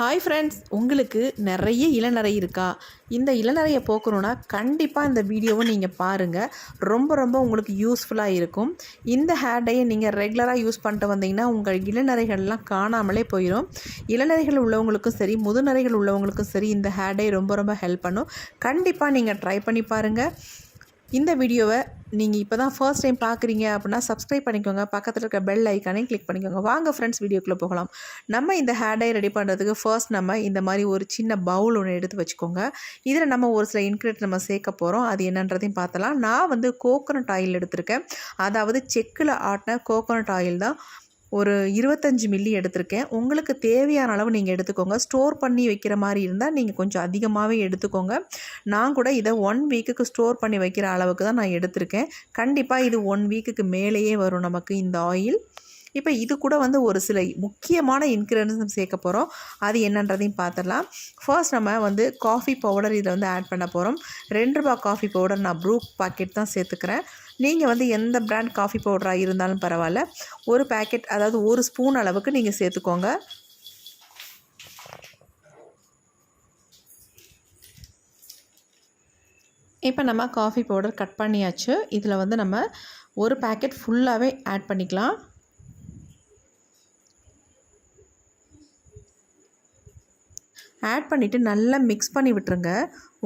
Hi friends, உங்களுக்கு நிறைய இளநரை இருக்கா? இந்த இளநரையை போக்கணுன்னா கண்டிப்பாக இந்த வீடியோவை நீங்கள் பாருங்கள். ரொம்ப உங்களுக்கு யூஸ்ஃபுல்லாக இருக்கும். இந்த ஹேர் டையை நீங்கள் ரெகுலராக யூஸ் பண்ணிட்டு வந்தீங்கன்னா உங்கள் இளநரைகள்லாம் காணாமலே போயிடும். இளநரைகள் உள்ளவங்களுக்கும் சரி, முதுநரைகள் உள்ளவங்களுக்கும் சரி இந்த ஹேர் டை ரொம்ப ஹெல்ப் பண்ணும். கண்டிப்பாக நீங்கள் ட்ரை பண்ணி பாருங்கள். இந்த வீடியோவை நீங்கள் இப்போ தான் ஃபர்ஸ்ட் டைம் பார்க்குறீங்க அப்படின்னா சப்ஸ்கிரைப் பண்ணிக்கோங்க. பக்கத்தில் இருக்க பெல் ஐக்கானையும் கிளிக் பண்ணிக்கோங்க. வாங்க ஃப்ரெண்ட்ஸ், வீடியோக்குள்ளே போகலாம். நம்ம இந்த ஹேர் டை ரெடி பண்ணுறதுக்கு ஃபர்ஸ்ட் நம்ம இந்த மாதிரி ஒரு சின்ன பவுல் ஒன்று எடுத்து வச்சுக்கோங்க. இதில் நம்ம ஒரு சில இன்க்ரீடியன்ட் நம்ம சேர்க்க போகிறோம். அது என்னன்றதையும் பார்த்தலாம். நான் வந்து கோகோனட் ஆயில் எடுத்திருக்கேன். அதாவது செக்கில் ஆட்டின கோகோனட் ஆயில் தான். ஒரு 25 மில்லி எடுத்திருக்கேன். உங்களுக்கு தேவையான அளவு நீங்கள் எடுத்துக்கோங்க. ஸ்டோர் பண்ணி வைக்கிற மாதிரி இருந்தால் நீங்கள் கொஞ்சம் அதிகமாகவே எடுத்துக்கோங்க. நான் கூட இதை 1 வீக்குக்கு ஸ்டோர் பண்ணி வைக்கிற அளவுக்கு தான் நான் எடுத்திருக்கேன். கண்டிப்பாக இது 1 வீக்குக்கு மேலேயே வரும் நமக்கு இந்த ஆயில். இப்போ இது கூட வந்து ஒரு சில முக்கியமான இன்க்ரீடியன்ட்ஸ் சேர்க்க போகிறோம். அது என்னன்றதையும் பார்த்துடலாம். ஃபர்ஸ்ட் நம்ம வந்து காஃபி பவுடர் இதில் வந்து ஆட் பண்ண போகிறோம். 2 ரூபாய் காஃபி பவுடர் நான் ப்ரூ பாக்கெட் தான் சேர்த்துக்கிறேன். நீங்கள் வந்து எந்த பிராண்ட் காஃபி பவுடராக இருந்தாலும் பரவாயில்ல, ஒரு பேக்கெட், அதாவது 1 ஸ்பூன் அளவுக்கு நீங்கள் சேர்த்துக்கோங்க. இப்போ நம்ம காஃபி பவுடர் கட் பண்ணியாச்சு. இதில் வந்து நம்ம ஒரு பேக்கெட் ஃபுல்லாகவே ஆட் பண்ணிக்கலாம். ஆட் பண்ணிவிட்டு நல்லா மிக்ஸ் பண்ணி விட்டுருங்க.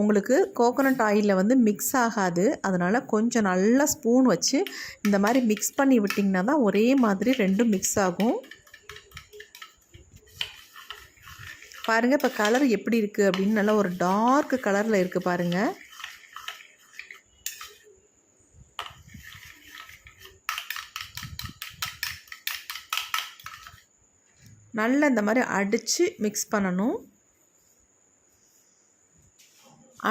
உங்களுக்கு கோகோனட் ஆயிலில் வந்து மிக்ஸ் ஆகாது. அதனால் கொஞ்சம் நல்லா ஸ்பூன் வச்சு இந்த மாதிரி மிக்ஸ் பண்ணி விட்டிங்கன்னா தான் ஒரே மாதிரி ரெண்டும் மிக்ஸ் ஆகும். பாருங்கள், இப்போ கலர் எப்படி இருக்குது அப்படின்னு நல்லா ஒரு டார்க் கலரில் இருக்குது பாருங்கள். நல்லா இந்த மாதிரி அடித்து மிக்ஸ் பண்ணணும்.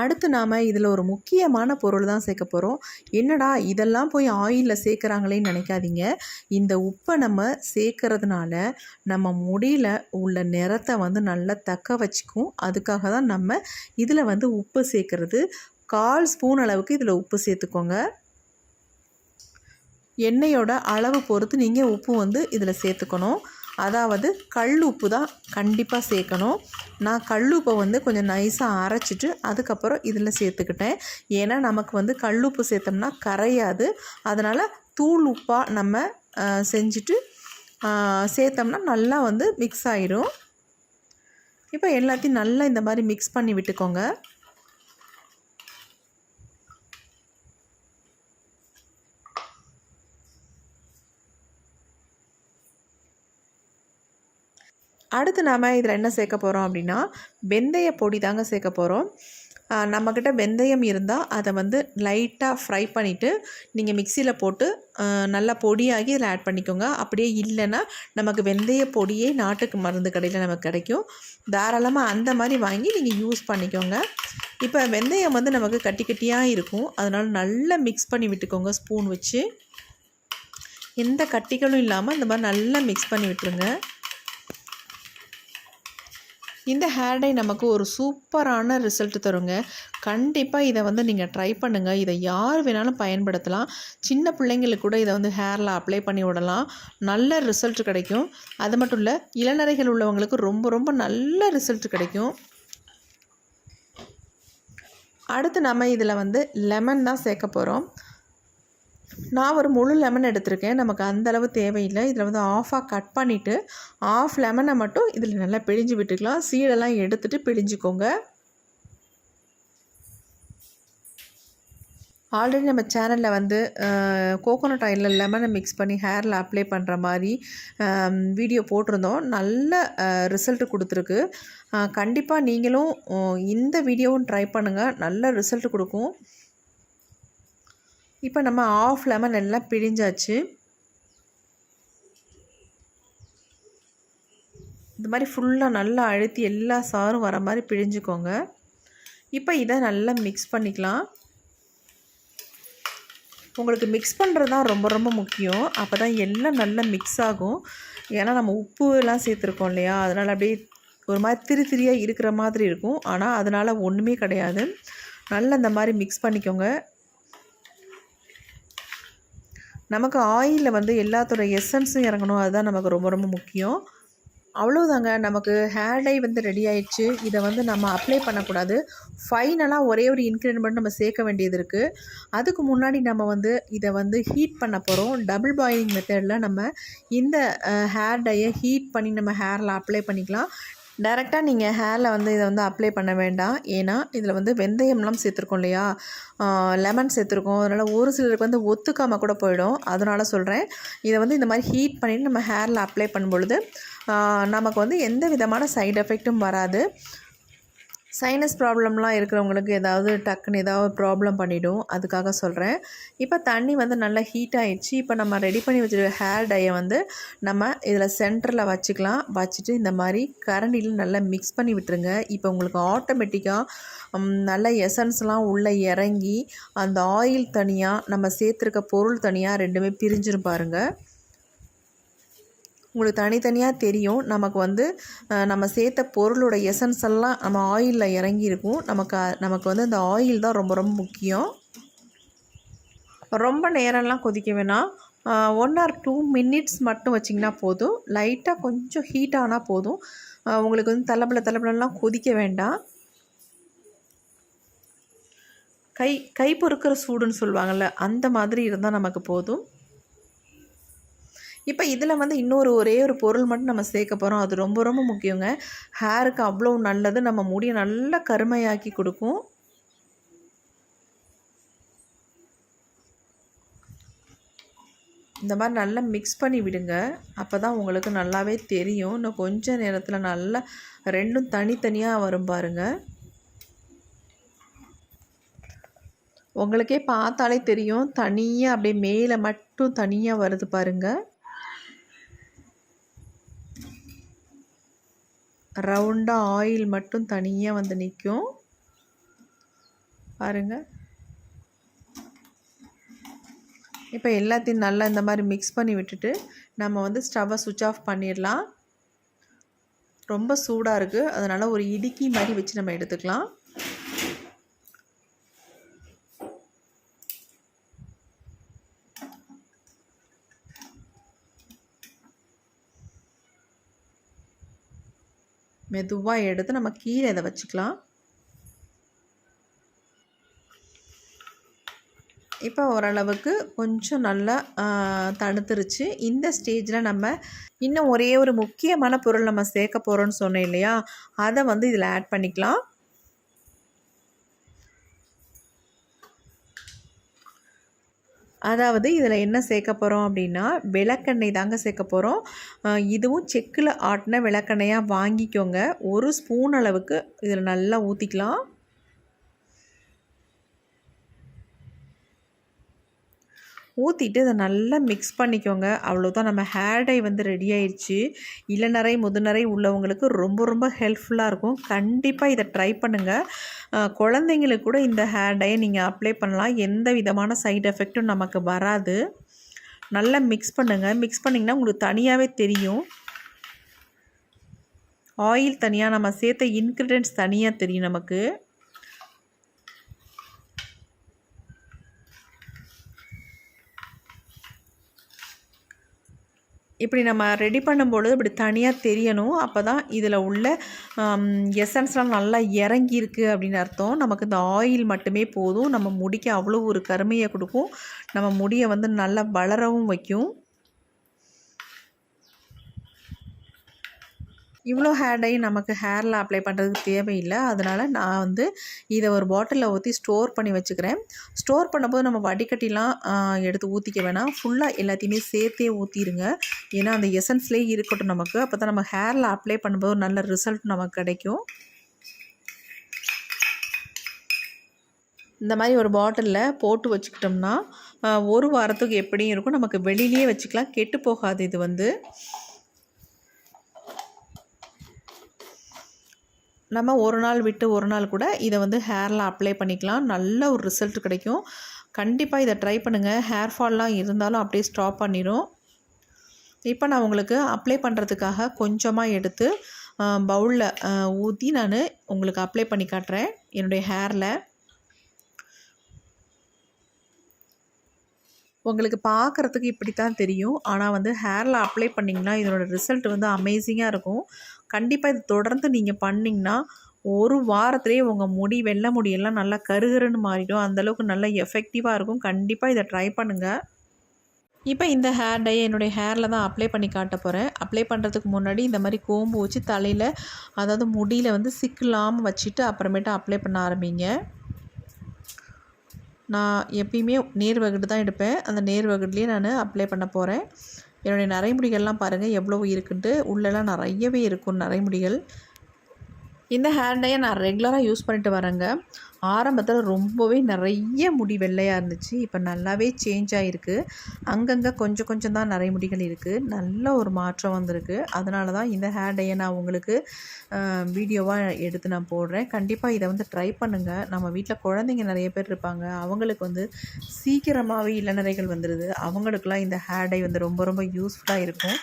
அடுத்து நாம் இதில் ஒரு முக்கியமான பொருள் தான் சேர்க்க போகிறோம். என்னடா இதெல்லாம் போய் ஆயிலில் சேர்க்குறாங்களேன்னு நினைக்காதீங்க. இந்த உப்பை நம்ம சேர்க்கறதுனால நம்ம முடியில் உள்ள நிறத்தை வந்து நல்லா தக்க வச்சுக்கும். அதுக்காக தான் நம்ம இதில் வந்து உப்பு சேர்க்குறது. 1/4 ஸ்பூன் அளவுக்கு இதில் உப்பு சேர்த்துக்கோங்க. எண்ணெயோட அளவு பொறுத்து நீங்கள் உப்பு வந்து இதில் சேர்த்துக்கணும். அதாவது கல் உப்பு தான் கண்டிப்பாக சேர்க்கணும். நான் கல் உப்பை வந்து கொஞ்சம் நைஸாக அரைச்சிட்டு அதுக்கப்புறம் இதில் சேர்த்துக்கிட்டேன். ஏன்னா நமக்கு வந்து கல் உப்பு சேர்த்தோம்னா கரையாது. அதனால் தூள் உப்பாக நம்ம செஞ்சுட்டு சேர்த்தோம்னா நல்லா வந்து மிக்ஸ் ஆகிடும். இப்போ எல்லாத்தையும் நல்லா இந்த மாதிரி மிக்ஸ் பண்ணி விட்டுக்கோங்க. அடுத்து நாம் இதில் என்ன சேர்க்க போகிறோம் அப்படின்னா வெந்தய பொடி தாங்க சேர்க்க போகிறோம். நம்மக்கிட்ட வெந்தயம் இருந்தால் அதை வந்து லைட்டாக ஃப்ரை பண்ணிவிட்டு நீங்கள் மிக்சியில் போட்டு நல்லா பொடியாகி இதில் ஆட் பண்ணிக்கோங்க. அப்படியே இல்லைன்னா நமக்கு வெந்தய பொடியே நாட்டுக்கு மருந்து கடையில் நமக்கு கிடைக்கும். தாராளமாக அந்த மாதிரி வாங்கி நீங்கள் யூஸ் பண்ணிக்கோங்க. இப்போ வெந்தயம் வந்து நமக்கு கட்டி கட்டியாக இருக்கும். அதனால் நல்லா மிக்ஸ் பண்ணி விட்டுக்கோங்க. ஸ்பூன் வச்சு எந்த கட்டிகளும் இல்லாமல் இந்த மாதிரி நல்லா மிக்ஸ் பண்ணி விட்டுருங்க. இந்த ஹேர் டை நமக்கு ஒரு சூப்பரான ரிசல்ட் தருங்க. கண்டிப்பாக இதை வந்து நீங்கள் ட்ரை பண்ணுங்கள். இதை யார் வேணாலும் பயன்படுத்தலாம். சின்ன பிள்ளைங்களுக்கு கூட இதை வந்து ஹேரில் அப்ளை பண்ணி விடலாம். நல்ல ரிசல்ட் கிடைக்கும். அது மட்டும் இல்லை, இளநரைகள் உள்ளவங்களுக்கு ரொம்ப நல்ல ரிசல்ட் கிடைக்கும். அடுத்து நம்ம இதில் வந்து லெமன் தான் சேர்க்க போகிறோம். நான் ஒரு முழு லெமன் எடுத்திருக்கேன். நமக்கு அந்தளவு தேவையில்லை. இதில் வந்து ஆஃபாக கட் பண்ணிவிட்டு 1/2 லெமனை மட்டும் இதில் நல்லா பிழிஞ்சு விட்டுக்கலாம். சீடெல்லாம் எடுத்துகிட்டு பிழிஞ்சிக்கோங்க. ஆல்ரெடி நம்ம சேனலில் வந்து கோகோனட் ஆயிலில் லெமனை மிக்ஸ் பண்ணி ஹேரில் அப்ளை பண்ணுற மாதிரி வீடியோ போட்டிருந்தோம். நல்ல ரிசல்ட் கொடுத்துருக்கு. கண்டிப்பாக நீங்களும் இந்த வீடியோவும் ட்ரை பண்ணுங்கள். நல்ல ரிசல்ட் கொடுக்கும். இப்போ நம்ம 1/2 லெமன் எல்லாம் பிழிஞ்சாச்சு. இந்த மாதிரி ஃபுல்லாக நல்லா அழுத்தி எல்லா சாரும் வர மாதிரி பிழிஞ்சுக்கோங்க. இப்போ இதை நல்லா மிக்ஸ் பண்ணிக்கலாம். உங்களுக்கு மிக்ஸ் பண்ணுறது தான் ரொம்ப முக்கியம். அப்போ தான் எல்லாம் நல்லா மிக்ஸ் ஆகும். ஏன்னா நம்ம உப்பு எல்லாம் சேர்த்துருக்கோம் இல்லையா, அதனால் அப்படியே ஒரு மாதிரி திரியாக இருக்கிற மாதிரி இருக்கும். ஆனால் அதனால் ஒன்றுமே கிடையாது. நல்லா இந்த மாதிரி மிக்ஸ் பண்ணிக்கோங்க. நமக்கு ஆயிலில் வந்து எல்லாத்தோட எசன்ஸும் இறங்கணும். அதுதான் நமக்கு ரொம்ப முக்கியம். அவ்வளோதாங்க. நமக்கு ஹேர் டை வந்து ரெடி ஆயிடுச்சு. இதை வந்து நம்ம அப்ளை பண்ணக்கூடாது. ஃபைனலாக ஒரே ஒரு இன்க்ரீடியன்ட் மட்டும் நம்ம சேர்க்க வேண்டியது இருக்குது. அதுக்கு முன்னாடி நம்ம வந்து இதை வந்து ஹீட் பண்ண போகிறோம். டபுள் பாயிலிங் மெத்தடில் நம்ம இந்த ஹேர் டையை ஹீட் பண்ணி நம்ம ஹேரில் அப்ளை பண்ணிக்கலாம். டைரெக்டாக நீங்கள் ஹேரில் வந்து இதை வந்து அப்ளை பண்ண வேண்டாம். ஏன்னா இதில் வந்து வெந்தயம்லாம் சேர்த்துருக்கோம் இல்லையா, லெமன் சேர்த்துருக்கோம். அதனால் ஒரு சிலருக்கு வந்து ஒத்துக்காமல் கூட போயிடும். அதனால் சொல்கிறேன், இதை வந்து இந்த மாதிரி ஹீட் பண்ணிவிட்டு நம்ம ஹேரில் அப்ளை பண்ணும்பொழுது நமக்கு வந்து எந்த விதமான சைடு எஃபெக்ட்டும் வராது. சைனஸ் ப்ராப்ளம்லாம் இருக்கிறவங்களுக்கு ஏதாவது டக்குன்னு ஏதாவது ப்ராப்ளம் பண்ணிவிடும். அதுக்காக சொல்கிறேன். இப்போ தண்ணி வந்து நல்லா ஹீட் ஆகிடுச்சு. இப்போ நம்ம ரெடி பண்ணி வச்சுருக்க ஹேர் டையை வந்து நம்ம இதில் சென்டரில் வச்சுக்கலாம். வச்சுட்டு இந்த மாதிரி கரண்டியில் நல்லா மிக்ஸ் பண்ணி விட்டுருங்க. இப்போ உங்களுக்கு ஆட்டோமேட்டிக்காக நல்ல எசன்ஸ்லாம் உள்ளே இறங்கி அந்த ஆயில் தனியாக நம்ம சேர்த்துருக்க பொருள் தனியாக ரெண்டுமே பிரிஞ்சிரும் பாருங்கள். உங்களுக்கு தனித்தனியாக தெரியும். நமக்கு வந்து நம்ம சேர்த்த பொருளோட எசன்ஸ் எல்லாம் நம்ம ஆயிலில் இறங்கியிருக்கும். நமக்கு வந்து அந்த ஆயில் தான் ரொம்ப ரொம்ப முக்கியம். ரொம்ப நேரம்லாம் கொதிக்க வேணாம். 1 or 2 minutes மட்டும் வச்சிங்கன்னா போதும். லைட்டாக கொஞ்சம் ஹீட் ஆனால் போதும். உங்களுக்கு வந்து தளபலலாம் கொதிக்க வேண்டாம். கை பொறுக்கிற சூடுன்னு சொல்லுவாங்கள்ல, அந்த மாதிரி இருந்தால் நமக்கு போதும். இப்போ இதில் வந்து ஒரே ஒரு பொருள் மட்டும் நம்ம சேர்க்க போகிறோம். அது ரொம்ப ரொம்ப முக்கியங்க. ஹேருக்கு அவ்வளோ நல்லது. நம்ம முடியை நல்லா கருமையாக்கி கொடுக்கும். இந்த மாதிரி நல்லா மிக்ஸ் பண்ணி விடுங்க. அப்போ தான் உங்களுக்கு நல்லாவே தெரியும். இன்னும் கொஞ்சம் நேரத்தில் நல்லா ரெண்டும் தனித்தனியாக வரும் பாருங்கள். உங்களுக்கே பார்த்தாலே தெரியும். தனியாக அப்படியே மேலே மட்டும் தனியாக வருது பாருங்கள். ரவுண்டாக ஆயில் மட்டும் தனியாக வந்து நிற்கும் பாருங்கள். இப்போ எல்லாத்தையும் நல்லா இந்த மாதிரி மிக்ஸ் பண்ணி விட்டுட்டு நம்ம வந்து ஸ்டவ்வை சுவிட்ச் ஆஃப் பண்ணிடலாம். ரொம்ப சூடாக இருக்குது, அதனால் ஒரு இடுக்கி மாதிரி வச்சு நம்ம எடுத்துக்கலாம். மெதுவாக எடுத்து நம்ம கீழே இதை வச்சுக்கலாம். இப்போ ஓரளவுக்கு கொஞ்சம் நல்லா தணுத்துருச்சு. இந்த ஸ்டேஜில் நம்ம இன்னும் ஒரே ஒரு முக்கியமான பொருள் நம்ம சேர்க்க போகிறோன்னு சொன்னேன் இல்லையா, அதை வந்து இதில் ஆட் பண்ணிக்கலாம். அதாவது இதில் என்ன சேர்க்க போகிறோம் அப்படின்னா, விளக்கெண்ணெய் தாங்க சேர்க்க போகிறோம். இதுவும் செக்கில் ஆட்டின விளக்கெண்ணெயாக வாங்கிக்கோங்க. 1 ஸ்பூன் அளவுக்கு இதில் நல்லா ஊற்றிக்கலாம். ஊற்றிட்டு இதை நல்லா மிக்ஸ் பண்ணிக்கோங்க. அவ்வளோதான், நம்ம ஹேர் டை வந்து ரெடி ஆயிடுச்சு. இளநரை முதுநரை உள்ளவங்களுக்கு ரொம்ப ரொம்ப ஹெல்ப்ஃபுல்லாக இருக்கும். கண்டிப்பாக இதை ட்ரை பண்ணுங்கள். குழந்தைங்களுக்கு கூட இந்த ஹேர் டையை நீங்கள் அப்ளை பண்ணலாம். எந்த விதமான சைடு எஃபெக்ட்டும் நமக்கு வராது. நல்லா மிக்ஸ் பண்ணுங்கள். மிக்ஸ் பண்ணிங்கன்னா உங்களுக்கு தனியாகவே தெரியும். ஆயில் தனியாக, நம்ம சேர்த்த இன்க்ரீடியன்ட்ஸ் தனியாக தெரியும் நமக்கு. இப்படி நம்ம ரெடி பண்ணும்பொழுது இப்படி தனியாக தெரியணும். அப்போ தான் இதில் உள்ள எசன்ஸ்லாம் நல்லா இறங்கியிருக்கு அப்படின்னு அர்த்தம். நமக்கு இந்த ஆயில் மட்டுமே போதும். நம்ம முடிக்கு அவ்வளோ ஒரு கருமையை கொடுக்கும். நம்ம முடியை வந்து நல்லா வளரவும் வைக்கும். இவ்வளோ ஹேர் டை நமக்கு ஹேரில் அப்ளை பண்ணுறதுக்கு தேவையில்லை. அதனால் நான் வந்து இதை ஒரு பாட்டிலில் ஊற்றி ஸ்டோர் பண்ணி வச்சுக்கிறேன். ஸ்டோர் பண்ணும்போது நம்ம வடிகட்டிலாம் எடுத்து ஊற்றிக்க வேணாம். ஃபுல்லாக எல்லாத்தையுமே சேர்த்தே ஊற்றிடுங்க. ஏன்னா அந்த எசன்ஸ்லேயே இருக்கட்டும் நமக்கு. அப்போ தான் நம்ம ஹேரில் அப்ளை பண்ணும்போது நல்ல ரிசல்ட் நமக்கு கிடைக்கும். இந்த மாதிரி ஒரு பாட்டிலில் போட்டு வச்சுக்கிட்டோம்னா 1 வாரத்துக்கு எப்படியும் இருக்கும். நமக்கு வெளியிலேயே வச்சுக்கலாம், கெட்டு போகாது. இது வந்து நம்ம ஒரு நாள் விட்டு ஒரு நாள் கூட இதை வந்து ஹேரில் அப்ளை பண்ணிக்கலாம். நல்ல ஒரு ரிசல்ட் கிடைக்கும். கண்டிப்பாக இதை ட்ரை பண்ணுங்கள். ஹேர் ஃபால்லாம் இருந்தாலும் அப்படியே ஸ்டாப் பண்ணிடும். இப்போ நான் உங்களுக்கு அப்ளை பண்ணுறதுக்காக கொஞ்சமாக எடுத்து பவுலில் ஊற்றி நான் உங்களுக்கு அப்ளை பண்ணி காட்டுறேன் என்னுடைய ஹேரில். உங்களுக்கு பார்க்குறதுக்கு இப்படி தான் தெரியும். ஆனால் வந்து ஹேரில் அப்ளை பண்ணிங்கன்னா இதனோட ரிசல்ட் வந்து அமேசிங்காக இருக்கும். கண்டிப்பாக இது தொடர்ந்து நீங்கள் பண்ணிங்கன்னா ஒரு வாரத்திலேயே உங்கள் முடி வெள்ளை முடியெல்லாம் நல்லா கருகருன்னு மாறிடும். அந்தளவுக்கு நல்லா எஃபெக்டிவாக இருக்கும். கண்டிப்பாக இதை ட்ரை பண்ணுங்கள். இப்போ இந்த ஹேர் டையை என்னுடைய ஹேரில் தான் அப்ளை பண்ணி காட்ட போகிறேன். அப்ளை பண்ணுறதுக்கு முன்னாடி இந்த மாதிரி கோம்பு வச்சு தலையில், அதாவது முடியில் வந்து சிக்கில்லாமல் வச்சுட்டு அப்புறமேட்டு அப்ளை பண்ண ஆரம்பிங்க. நான் எப்பயுமே நேர் வகுடு தான் எடுப்பேன். அந்த நேர் வகுடுலேயே நான் அப்ளை பண்ண போகிறேன். என்னுடைய நரைமுடிகள்லாம் பாருங்கள் எவ்வளோ இருக்குன்ட்டு. உள்ளெல்லாம் நிறையவே இருக்கும் நரைமுடிகள். இந்த ஹேர் டையை நான் ரெகுலராக யூஸ் பண்ணிட்டு வரேங்க. ஆரம்பத்தில் ரொம்பவே நிறைய முடி வெள்ளையாக இருந்துச்சு. இப்போ நல்லாவே சேஞ்ச் ஆகிருக்கு. அங்கங்கே கொஞ்சம் கொஞ்சம் தான் நரைமுடிகள் இருக்குது. நல்ல ஒரு மாற்றம் வந்திருக்கு. அதனால தான் இந்த ஹேர் டையை நான் உங்களுக்கு வீடியோவாக எடுத்து நான் போடுறேன். கண்டிப்பாக இதை வந்து ட்ரை பண்ணுங்கள். நம்ம வீட்டில் குழந்தைங்க நிறைய பேர் இருப்பாங்க. அவங்களுக்கு வந்து சீக்கிரமாகவே இளநரைகள் வந்துடுது. அவங்களுக்கெல்லாம் இந்த ஹேர் டை வந்து ரொம்ப ரொம்ப யூஸ்ஃபுல்லாக இருக்கும்.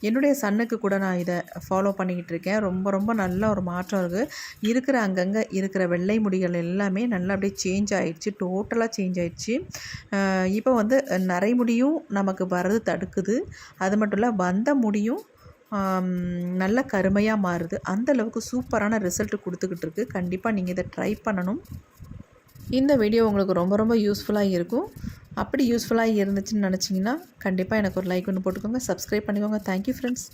என்னுடைய சன்னுக்கு கூட நான் இதை ஃபாலோ பண்ணிக்கிட்டு இருக்கேன். ரொம்ப ரொம்ப நல்ல ஒரு மாற்றம் இருக்குது. இருக்கிற அங்கங்கே இருக்கிற வெள்ளை முடிகள் எல்லாமே நல்லா அப்படியே சேஞ்ச் ஆகிடுச்சு. டோட்டலாக சேஞ்ச் ஆகிடுச்சு. இப்போ வந்து நரைமுடியும் நமக்கு வர்றது தடுக்குது. அது மட்டும் இல்லை, வந்த முடியும் நல்ல கருமையாக மாறுது. அந்தளவுக்கு சூப்பரான ரிசல்ட் கொடுத்துக்கிட்டு இருக்குது. கண்டிப்பாக நீங்கள் இதை ட்ரை பண்ணணும். இந்த வீடியோ உங்களுக்கு ரொம்ப ரொம்ப யூஸ்ஃபுல்லாக இருக்கும். அப்படி யூஸ்ஃபுல்லாக இருந்துச்சுன்னு நினச்சிங்கன்னா கண்டிப்பாக எனக்கு ஒரு லைக் ஒன்று போட்டுக்கோங்க. சப்ஸ்கிரைப் பண்ணிக்கோங்க. Thank you friends.